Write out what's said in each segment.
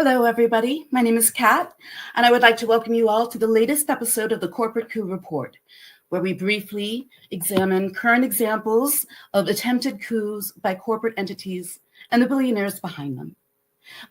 Hello, everybody. My name is Kat, and I would like to welcome you all to the latest episode of the Corporate Coup Report, where we briefly examine current examples of attempted coups by corporate entities and the billionaires behind them.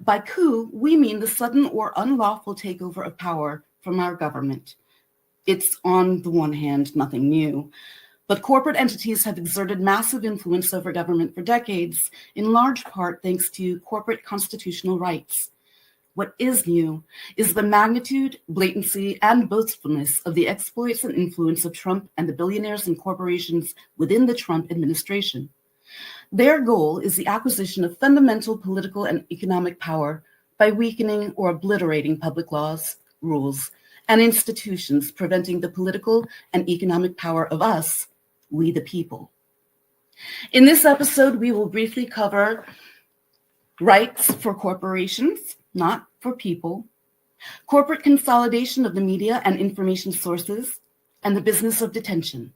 By coup, we mean the sudden or unlawful takeover of power from our government. It's, on the one hand, nothing new, but corporate entities have exerted massive influence over government for decades, in large part thanks to corporate constitutional rights. What is new is the magnitude, blatancy, and boastfulness of the exploits and influence of Trump and the billionaires and corporations within the Trump administration. Their goal is the acquisition of fundamental political and economic power by weakening or obliterating public laws, rules, and institutions, preventing the political and economic power of us, we the people. In this episode, we will briefly cover rights for corporations, not for people, corporate consolidation of the media and information sources, and the business of detention.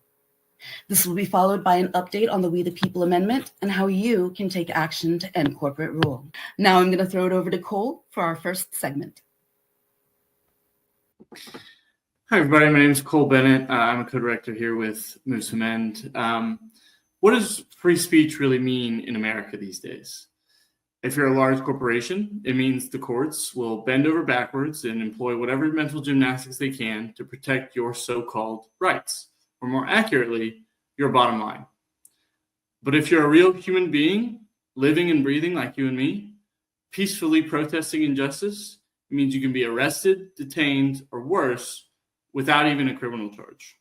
This will be followed by an update on the We the People Amendment and how you can take action to end corporate rule. Now I'm going to throw it over to Cole for our first segment. Hi, everybody. My name is Cole Bennett. I'm a co-director here with Moose Amend. What does free speech really mean in America these days? If you're a large corporation, it means the courts will bend over backwards and employ whatever mental gymnastics they can to protect your so-called rights, or more accurately, your bottom line. But if you're a real human being, living and breathing like you and me, peacefully protesting injustice, it means you can be arrested, detained, or worse, without even a criminal charge.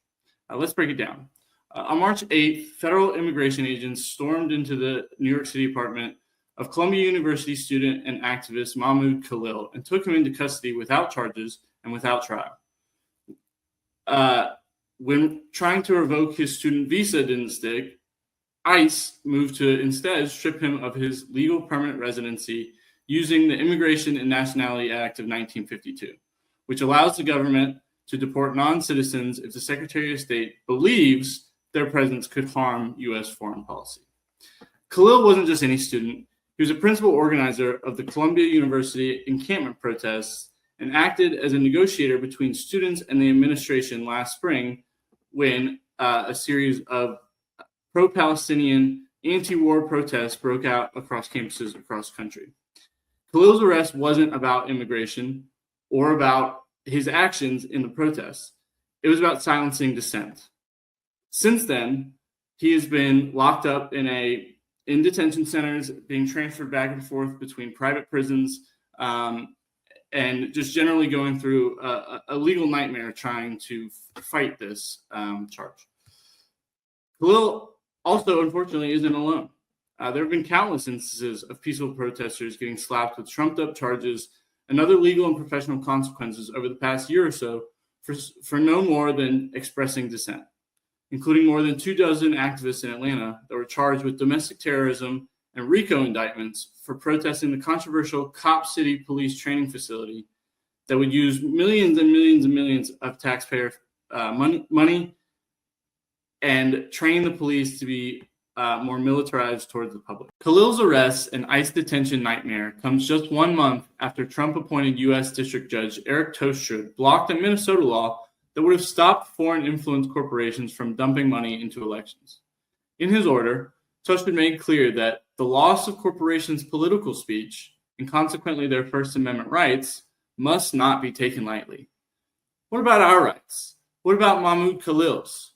Let's break it down. On March 8th, federal immigration agents stormed into the New York City apartment of Columbia University student and activist Mahmoud Khalil and took him into custody without charges and without trial. When trying to revoke his student visa didn't stick, ICE moved to instead strip him of his legal permanent residency using the Immigration and Nationality Act of 1952, which allows the government to deport non-citizens if the Secretary of State believes their presence could harm U.S. foreign policy. Khalil wasn't just any student. He was a principal organizer of the Columbia University encampment protests and acted as a negotiator between students and the administration last spring when a series of pro-Palestinian anti-war protests broke out across campuses across the country. Khalil's arrest wasn't about immigration or about his actions in the protests. It was about silencing dissent. Since then, he has been locked up in detention centers, being transferred back and forth between private prisons, and just generally going through a legal nightmare trying to fight this charge. Khalil also, unfortunately, isn't alone. There have been countless instances of peaceful protesters getting slapped with trumped-up charges and other legal and professional consequences over the past year or so for no more than expressing dissent, including more than 24 activists in Atlanta that were charged with domestic terrorism and RICO indictments for protesting the controversial Cop City police training facility that would use millions and millions and millions of taxpayer money and train the police to be more militarized towards the public. Khalil's arrest and ICE detention nightmare comes just 1 month after Trump-appointed U.S. District Judge Eric Tostrud blocked a Minnesota law that would have stopped foreign influence corporations from dumping money into elections. In his order, Tostrud made clear that the loss of corporations' political speech, and consequently their First Amendment rights, must not be taken lightly. What about our rights? What about Mahmoud Khalil's?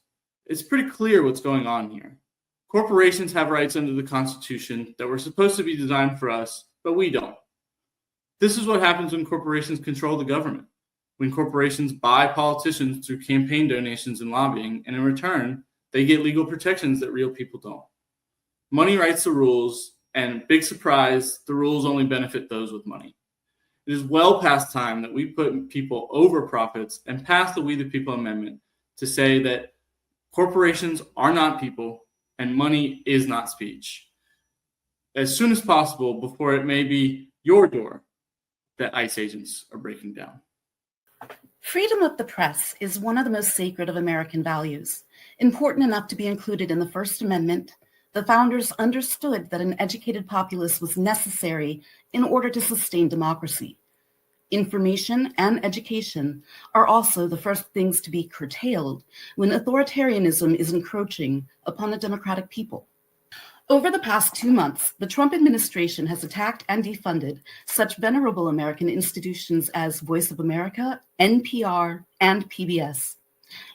It's pretty clear what's going on here. Corporations have rights under the Constitution that were supposed to be designed for us, but we don't. This is what happens when corporations control the government. When corporations buy politicians through campaign donations and lobbying, and in return, they get legal protections that real people don't. Money writes the rules, and big surprise, the rules only benefit those with money. It is well past time that we put people over profits and pass the We the People Amendment to say that corporations are not people and money is not speech. As soon as possible before it may be your door that ICE agents are breaking down. Freedom of the press is one of the most sacred of American values. Important enough to be included in the First Amendment, the founders understood that an educated populace was necessary in order to sustain democracy. Information and education are also the first things to be curtailed when authoritarianism is encroaching upon a democratic people. Over the past 2 months, the Trump administration has attacked and defunded such venerable American institutions as Voice of America, NPR, and PBS.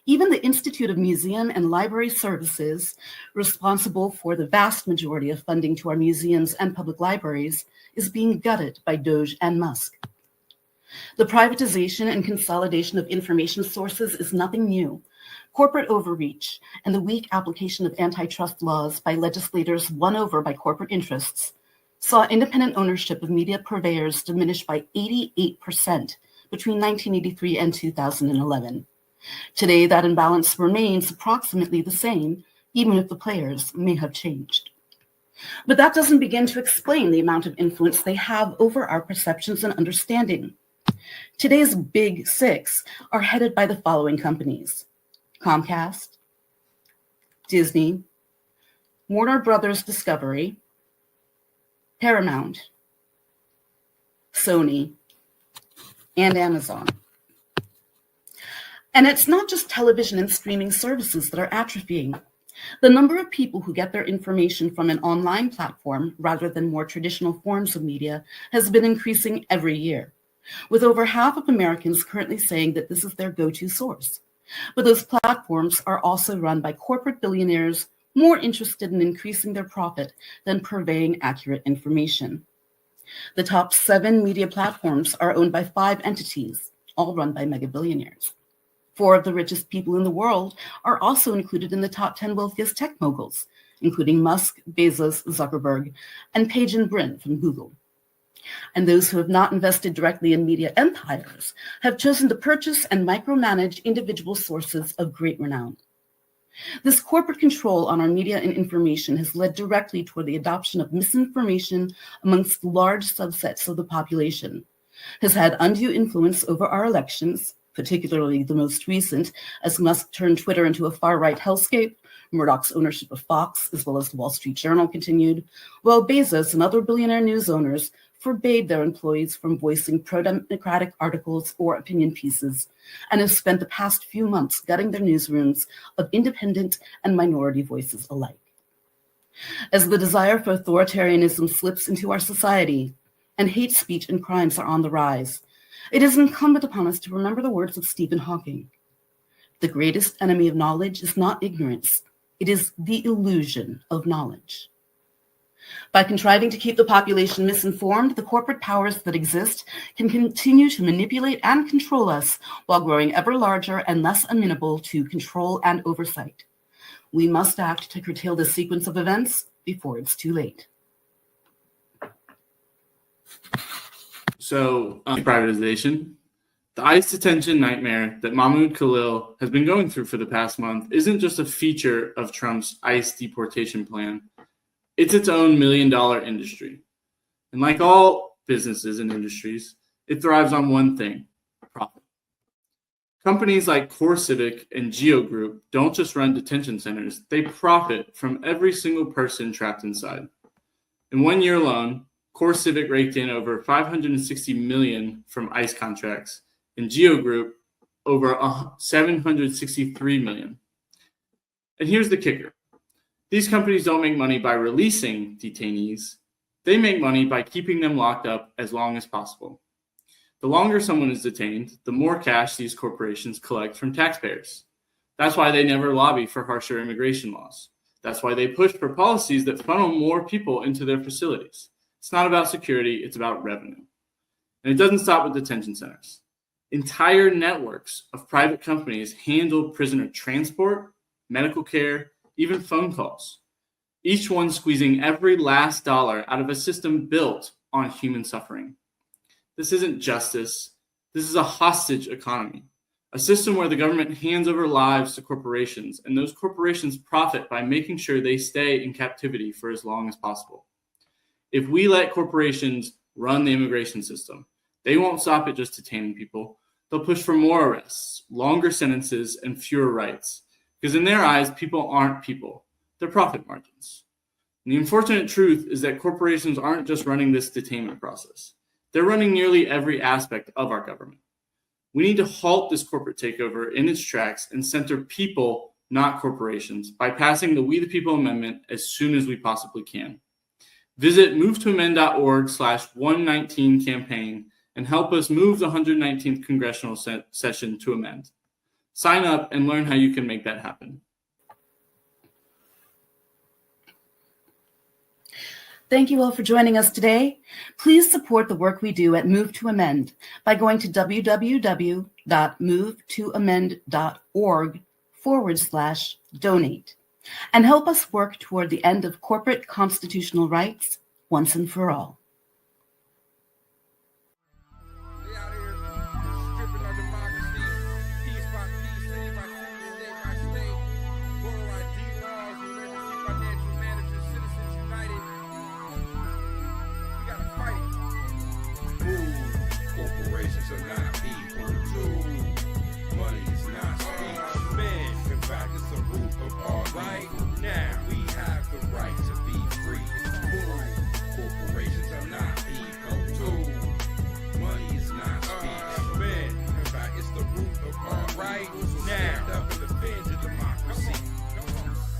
Even the Institute of Museum and Library Services, responsible for the vast majority of funding to our museums and public libraries, is being gutted by DOJ and Musk. The privatization and consolidation of information sources is nothing new. Corporate overreach and the weak application of antitrust laws by legislators won over by corporate interests saw independent ownership of media purveyors diminish by 88% between 1983 and 2011. Today, that imbalance remains approximately the same, even if the players may have changed. But that doesn't begin to explain the amount of influence they have over our perceptions and understanding. Today's big six are headed by the following companies: Comcast, Disney, Warner Brothers Discovery, Paramount, Sony, and Amazon. And it's not just television and streaming services that are atrophying. The number of people who get their information from an online platform rather than more traditional forms of media has been increasing every year, with over half of Americans currently saying that this is their go-to source. But those platforms are also run by corporate billionaires more interested in increasing their profit than purveying accurate information. The top 7 media platforms are owned by 5 entities, all run by mega billionaires. 4 of the richest people in the world are also included in the top 10 wealthiest tech moguls, including Musk, Bezos, Zuckerberg, and Page and Brin from Google. And those who have not invested directly in media empires have chosen to purchase and micromanage individual sources of great renown. This corporate control on our media and information has led directly toward the adoption of misinformation amongst large subsets of the population, has had undue influence over our elections, particularly the most recent, as Musk turned Twitter into a far-right hellscape, Murdoch's ownership of Fox, as well as the Wall Street Journal, continued, while Bezos and other billionaire news owners forbade their employees from voicing pro-democratic articles or opinion pieces, and have spent the past few months gutting their newsrooms of independent and minority voices alike. As the desire for authoritarianism slips into our society, and hate speech and crimes are on the rise, it is incumbent upon us to remember the words of Stephen Hawking. The greatest enemy of knowledge is not ignorance, it is the illusion of knowledge. By contriving to keep the population misinformed, the corporate powers that exist can continue to manipulate and control us while growing ever larger and less amenable to control and oversight. We must act to curtail this sequence of events before it's too late. So, privatization. The ICE detention nightmare that Mahmoud Khalil has been going through for the past month isn't just a feature of Trump's ICE deportation plan. It's its own million-dollar industry. And like all businesses and industries, it thrives on one thing: profit. Companies like CoreCivic and Geo Group don't just run detention centers, they profit from every single person trapped inside. In 1 year alone, CoreCivic raked in over $560 million from ICE contracts, and Geo Group over $763 million. And here's the kicker. These companies don't make money by releasing detainees. They make money by keeping them locked up as long as possible. The longer someone is detained, the more cash these corporations collect from taxpayers. That's why they never lobby for harsher immigration laws. That's why they push for policies that funnel more people into their facilities. It's not about security, it's about revenue. And it doesn't stop with detention centers. Entire networks of private companies handle prisoner transport, medical care, even phone calls, each one squeezing every last dollar out of a system built on human suffering. This isn't justice. This is a hostage economy, a system where the government hands over lives to corporations, and those corporations profit by making sure they stay in captivity for as long as possible. If we let corporations run the immigration system, they won't stop at just detaining people. They'll push for more arrests, longer sentences, and fewer rights. Because in their eyes, people aren't people. They're profit margins. And the unfortunate truth is that corporations aren't just running this detainment process. They're running nearly every aspect of our government. We need to halt this corporate takeover in its tracks and center people, not corporations, by passing the We the People Amendment as soon as we possibly can. Visit movetoamend.org/119campaign and help us move the 119th congressional session to amend. Sign up and learn how you can make that happen. Thank you all for joining us today. Please support the work we do at Move to Amend by going to www.movetoamend.org/donate and help us work toward the end of corporate constitutional rights once and for all. Corporations are not people too. Money is not speech. Man, in fact, it's the root of all right now. We have the right to be free. Corporations are not people too. Money is not speech. Man, in fact, it's the root of all right now. Stand up and defend your democracy.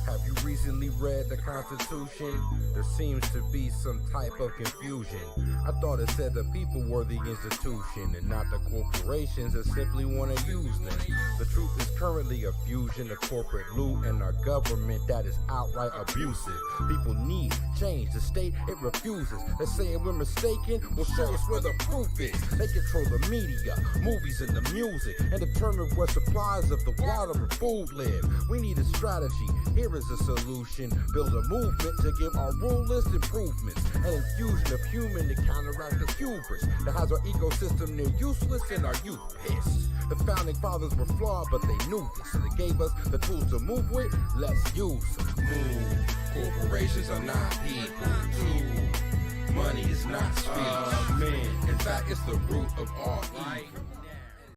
Have you recently read the Constitution? There seems to be some type of confusion. I thought it said the people were the institution and not the corporations that simply want to use them. The truth is currently a fusion of corporate loot and our government that is outright abusive. People need change. The state, it refuses. They're saying we're mistaken. Well, show us where the proof is. They control the media, movies, and the music and determine where supplies of the water and food live. We need a strategy. Here is a solution. Build a movement to give our rulers improvements. An infusion of human to counteract the hubris that has our ecosystem near useless and our youth pissed. The founding fathers were flawed, but they knew this, and they gave us the tools to move with. Let's use them. Move. Corporations are not people too. Money is not speech. Man, in fact, it's the root of all